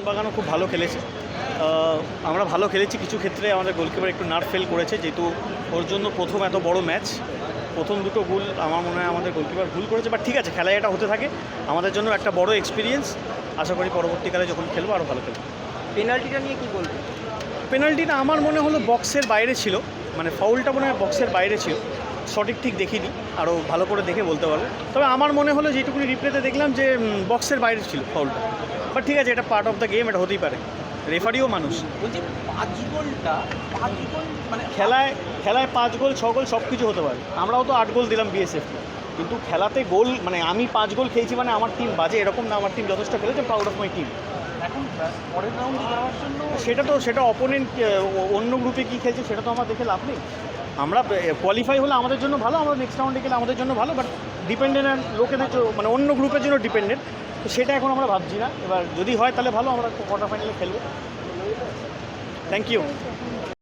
মোহনবাগানও খুব ভালো খেলেছে। আমরা ভালো খেলেছি, কিছু ক্ষেত্রে আমাদের গোলকিপার একটু নার্ভ ফেল করেছে, যেহেতু ওর জন্য প্রথম এত বড় ম্যাচ, প্রথম দুটো গোল আমার মনে হয় আমাদের গোলকিপার ভুল করেছে। বাট ঠিক আছে, খেলায় এটা হতে থাকে, আমাদের জন্য একটা বড় এক্সপিরিয়েন্স। আশা করি পরবর্তীকালে যখন খেলবো আরও ভালো খেলবো। পেনাল্টিটা নিয়ে কী বলবেন? পেনাল্টিটা আমার মনে হলো বক্সের বাইরে ছিল, মানে ফাউলটা মনে হয় বক্সের বাইরে ছিল, সঠিক ঠিক দেখিনি, আরও ভালো করে দেখে বলতে পারবো। তবে আমার মনে হলো যেটুকুনি রিপ্লেতে দেখলাম যে বক্সের বাইরে ছিল ফাউলটা। বাট ঠিক আছে, এটা পার্ট অফ দ্য গেম, এটা হতেই পারে, রেফারিও মানুষ। বলছি 5 গোল মানে খেলায় 5 গোল 6 গোল সব কিছু হতে পারে। আমরাও তো 8 গোল দিলাম বিএসএফকে, কিন্তু খেলাতে গোল মানে আমি 5 গোল খেয়েছি মানে আমার টিম বাজে এরকম না, আমার টিম যথেষ্ট খেলেছে, প্রাউড অফ মাই টিম। এখন পরের রাউন্ডে যাওয়ার জন্য সেটা অপোনেন্ট অন্য গ্রুপে কী খেলছে সেটা তো আমার দেখে লাভ নেই। আমরা কোয়ালিফাই হলে আমাদের জন্য ভালো, আমরা নেক্সট রাউন্ডে গেলে আমাদের জন্য ভালো। বাট ডিপেন্ডেন্ট লোকেদের মানে অন্য গ্রুপের জন্য ডিপেন্ডেন্ট, তো সেটা এখন আমরা ভাবছি না। এবার যদি হয় তাহলে ভালো, আমরা কোয়ার্টার ফাইনালে খেলবো। Thank you.